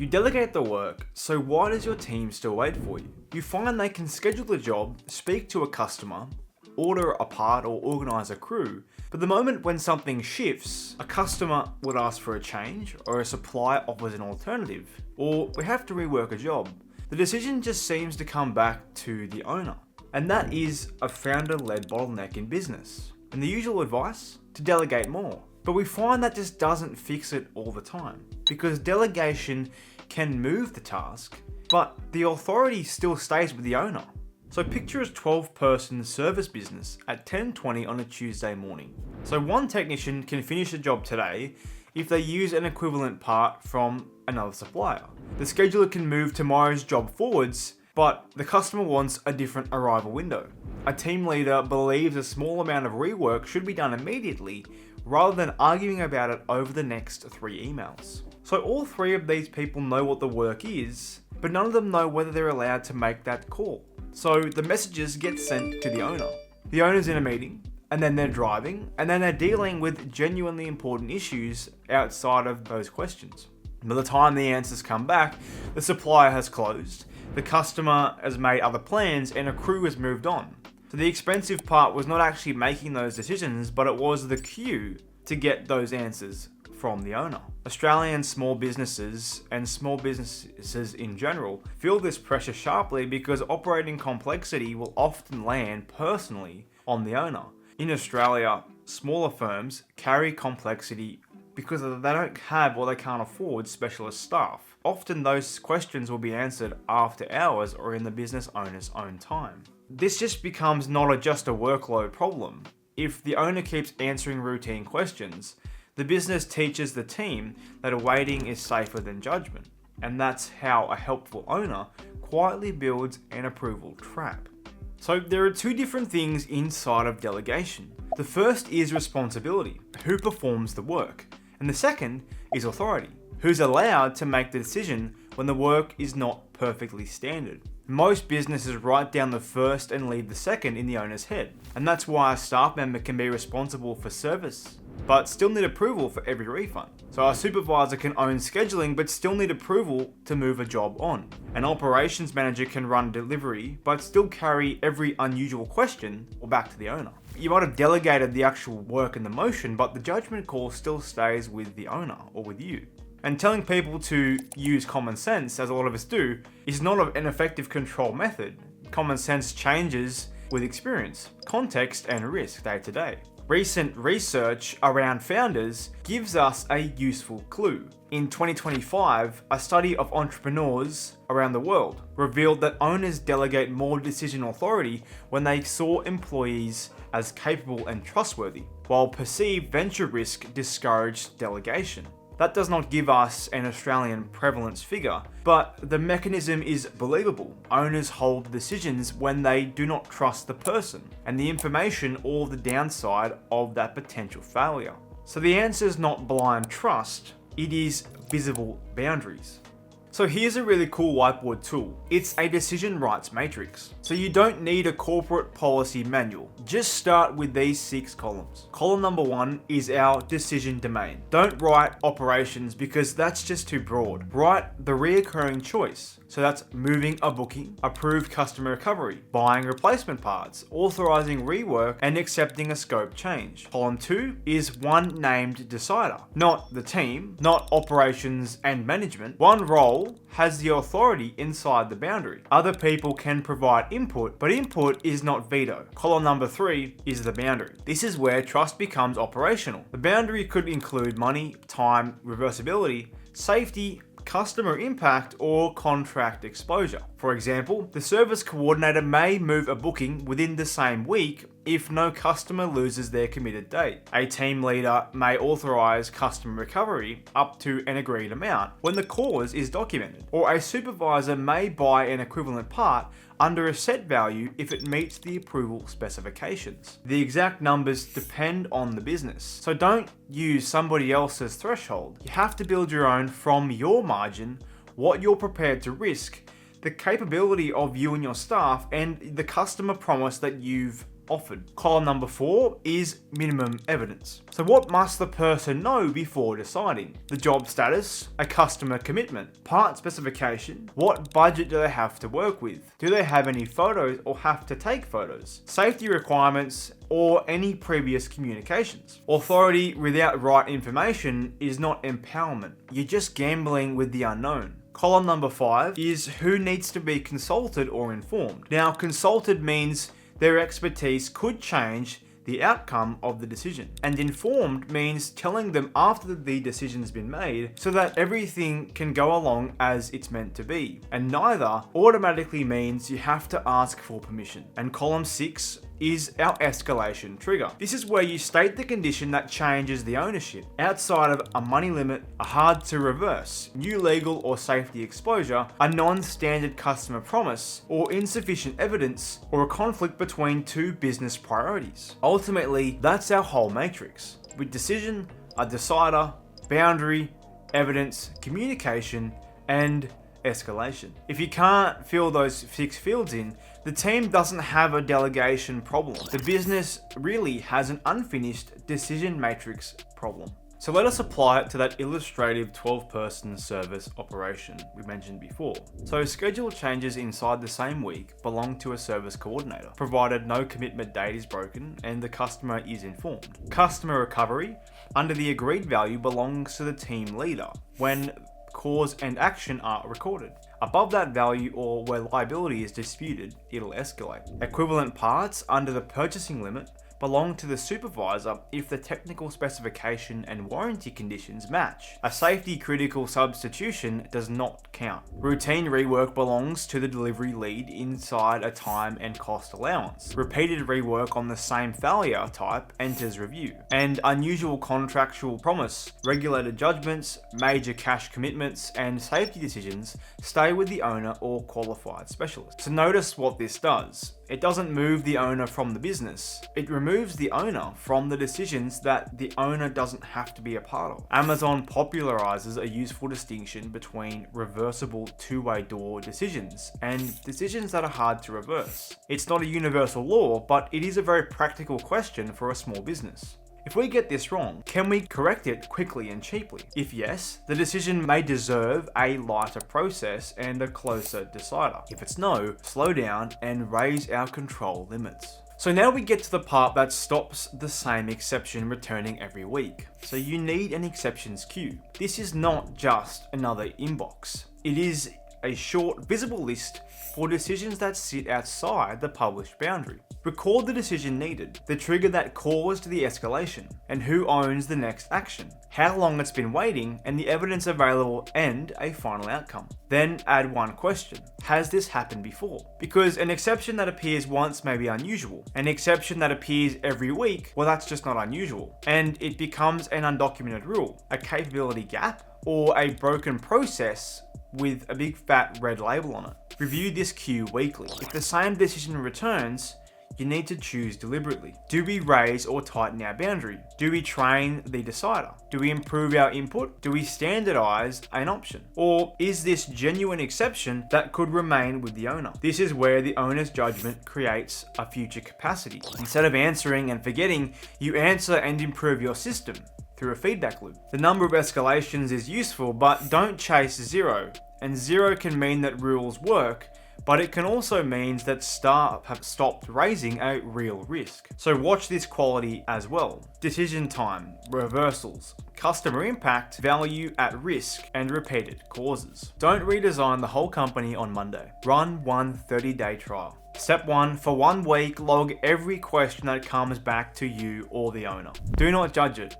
You delegate the work, so why does your team still wait for you? You find they can schedule the job, speak to a customer, order a part or organise a crew, but the moment when something shifts, a customer would ask for a change, or a supplier offers an alternative, or we have to rework a job, the decision just seems to come back to the owner. And that is a founder-led bottleneck in business. And the usual advice? To delegate more. But we find that just doesn't fix it all the time, because delegation can move the task, but the authority still stays with the owner. So picture a 12-person service business at 10:20 on a Tuesday morning. So one technician can finish the job today if they use an equivalent part from another supplier. The scheduler can move tomorrow's job forwards, but the customer wants a different arrival window. A team leader believes a small amount of rework should be done immediately, rather than arguing about it over the next 3 emails. So all 3 of these people know what the work is, but none of them know whether they're allowed to make that call. So the messages get sent to the owner. The owner's in a meeting, and then they're driving, and then they're dealing with genuinely important issues outside of those questions. By the time the answers come back, the supplier has closed, the customer has made other plans, and a crew has moved on. So the expensive part was not actually making those decisions, but it was the queue to get those answers from the owner. Australian small businesses and small businesses in general feel this pressure sharply because operating complexity will often land personally on the owner. In Australia, smaller firms carry complexity because they don't have or they can't afford specialist staff. Often those questions will be answered after hours or in the business owner's own time. This just becomes not just a workload problem. If the owner keeps answering routine questions, the business teaches the team that waiting is safer than judgment. And that's how a helpful owner quietly builds an approval trap. So there are 2 different things inside of delegation. The first is responsibility, who performs the work. And the second is authority, who's allowed to make the decision when the work is not perfectly standard. Most businesses write down the first and leave the second in the owner's head. And that's why a staff member can be responsible for service, but still need approval for every refund. So a supervisor can own scheduling, but still need approval to move a job on. An operations manager can run delivery, but still carry every unusual question or back to the owner. You might have delegated the actual work and the motion, but the judgment call still stays with the owner or with you. And telling people to use common sense, as a lot of us do, is not an effective control method. Common sense changes with experience, context, and risk day to day. Recent research around founders gives us a useful clue. In 2025, a study of entrepreneurs around the world revealed that owners delegate more decision authority when they saw employees as capable and trustworthy, while perceived venture risk discouraged delegation. That does not give us an Australian prevalence figure, but the mechanism is believable. Owners hold decisions when they do not trust the person and the information or the downside of that potential failure. So the answer is not blind trust, it is visible boundaries. So here's a really cool whiteboard tool. It's a decision rights matrix. So you don't need a corporate policy manual. Just start with these 6 columns. Column number 1 is our decision domain. Don't write operations because that's just too broad. Write the reoccurring choice. So that's moving a booking, approved customer recovery, buying replacement parts, authorizing rework, and accepting a scope change. Column 2 is one named decider. Not the team, not operations and management. One role has the authority inside the boundary. Other people can provide input, but input is not veto. Column number 3 is the boundary. This is where trust becomes operational. The boundary could include money, time, reversibility, safety, customer impact, or contract exposure. For example, the service coordinator may move a booking within the same week if no customer loses their committed date. A team leader may authorize customer recovery up to an agreed amount when the cause is documented. Or a supervisor may buy an equivalent part under a set value if it meets the approval specifications. The exact numbers depend on the business, so don't use somebody else's threshold. You have to build your own from your margin, what you're prepared to risk, the capability of you and your staff, and the customer promise that you've offered. Column number 4 is minimum evidence. So what must the person know before deciding? The job status, a customer commitment, part specification, what budget do they have to work with? Do they have any photos or have to take photos? Safety requirements or any previous communications. Authority without right information is not empowerment. You're just gambling with the unknown. Column number 5 is who needs to be consulted or informed. Now, consulted means their expertise could change the outcome of the decision. And informed means telling them after the decision's been made so that everything can go along as it's meant to be. And neither automatically means you have to ask for permission. And column 6 is our escalation trigger. This is where you state the condition that changes the ownership. Outside of a money limit, a hard to reverse, new legal or safety exposure, a non-standard customer promise, or insufficient evidence, or a conflict between two business priorities. Ultimately, that's our whole matrix. With decision, a decider, boundary, evidence, communication, and escalation. If you can't fill those 6 fields in, the team doesn't have a delegation problem. The business really has an unfinished decision matrix problem. So let us apply it to that illustrative 12-person service operation we mentioned before. So schedule changes inside the same week belong to a service coordinator, provided no commitment date is broken and the customer is informed. Customer recovery under the agreed value belongs to the team leader when cause and action are recorded. Above that value or where liability is disputed, it'll escalate. Equivalent parts under the purchasing limit belong to the supervisor if the technical specification and warranty conditions match. A safety critical substitution does not count. Routine rework belongs to the delivery lead inside a time and cost allowance. Repeated rework on the same failure type enters review. And unusual contractual promise, regulated judgments, major cash commitments, and safety decisions stay with the owner or qualified specialist. So notice what this does. It doesn't move the owner from the business. It removes the owner from the decisions that the owner doesn't have to be a part of. Amazon popularizes a useful distinction between reversible two-way door decisions and decisions that are hard to reverse. It's not a universal law, but it is a very practical question for a small business. If we get this wrong, can we correct it quickly and cheaply? If yes, the decision may deserve a lighter process and a closer decider. If it's no, slow down and raise our control limits. So now we get to the part that stops the same exception returning every week. So you need an exceptions queue. This is not just another inbox. It is a short, visible list for decisions that sit outside the published boundary. Record the decision needed, the trigger that caused the escalation, and who owns the next action, how long it's been waiting, and the evidence available, and a final outcome. Then add one question. Has this happened before? Because an exception that appears once may be unusual. An exception that appears every week, well, that's just not unusual. And it becomes an undocumented rule, a capability gap, or a broken process with a big fat red label on it. Review this queue weekly. If the same decision returns, you need to choose deliberately. Do we raise or tighten our boundary? Do we train the decider? Do we improve our input? Do we standardize an option? Or is this genuine exception that could remain with the owner? This is where the owner's judgment creates a future capacity. Instead of answering and forgetting, you answer and improve your system through a feedback loop. The number of escalations is useful, but don't chase 0. And 0 can mean that rules work, but it can also mean that staff have stopped raising a real risk. So watch this quality as well. Decision time, reversals, customer impact, value at risk, and repeated causes. Don't redesign the whole company on Monday. Run one 30-day trial. Step 1, for 1 week, log every question that comes back to you or the owner. Do not judge it.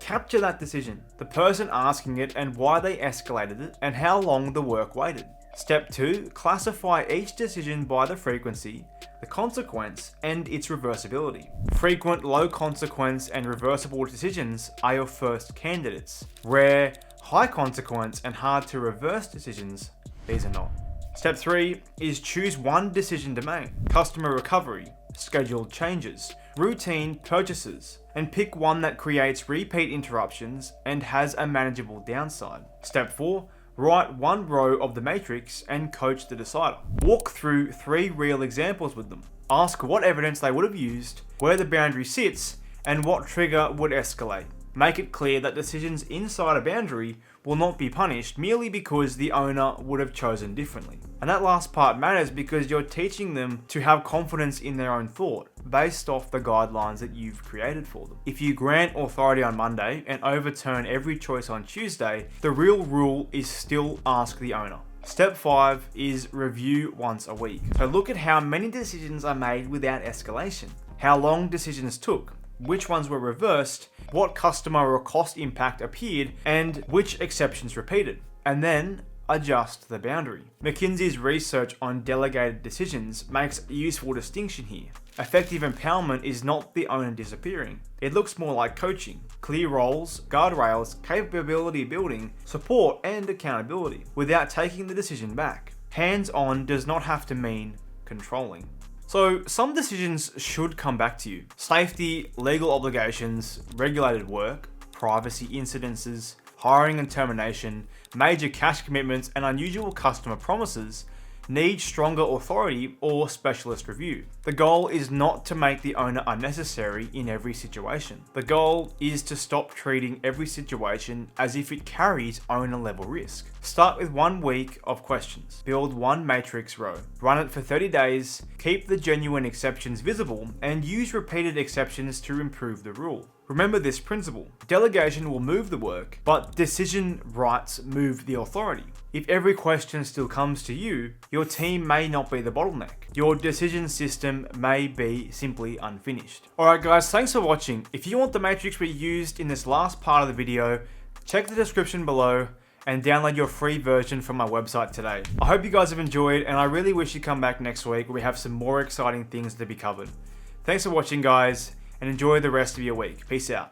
Capture that decision, the person asking it and why they escalated it, and how long the work waited. Step 2, classify each decision by the frequency, the consequence, and its reversibility. Frequent, low consequence, and reversible decisions are your first candidates. Rare, high consequence, and hard to reverse decisions, these are not. Step 3 is choose one decision domain. Customer recovery, scheduled changes, routine purchases, and pick one that creates repeat interruptions and has a manageable downside. Step 4, write one row of the matrix and coach the decider. Walk through 3 real examples with them. Ask what evidence they would have used, where the boundary sits, and what trigger would escalate. Make it clear that decisions inside a boundary will not be punished merely because the owner would have chosen differently. And that last part matters because you're teaching them to have confidence in their own thought based off the guidelines that you've created for them. If you grant authority on Monday and overturn every choice on Tuesday, the real rule is still ask the owner. Step 5 is review once a week. So look at how many decisions are made without escalation, how long decisions took, which ones were reversed, what customer or cost impact appeared, and which exceptions repeated, and then adjust the boundary. McKinsey's research on delegated decisions makes a useful distinction here. Effective empowerment is not the owner disappearing. It looks more like coaching, clear roles, guardrails, capability building, support, and accountability, without taking the decision back. Hands-on does not have to mean controlling. So some decisions should come back to you. Safety, legal obligations, regulated work, privacy incidences, hiring and termination, major cash commitments, and unusual customer promises need stronger authority or specialist review. The goal is not to make the owner unnecessary in every situation. The goal is to stop treating every situation as if it carries owner level risk. Start with 1 week of questions. Build 1 matrix row. Run it for 30 days, keep the genuine exceptions visible, and use repeated exceptions to improve the rule. Remember this principle. Delegation will move the work, but decision rights move the authority. If every question still comes to you, your team may not be the bottleneck. Your decision system may be simply unfinished. Alright guys, thanks for watching. If you want the matrix we used in this last part of the video, check the description below and download your free version from my website today. I hope you guys have enjoyed, and I really wish you come back next week where we have some more exciting things to be covered. Thanks for watching guys, and enjoy the rest of your week. Peace out.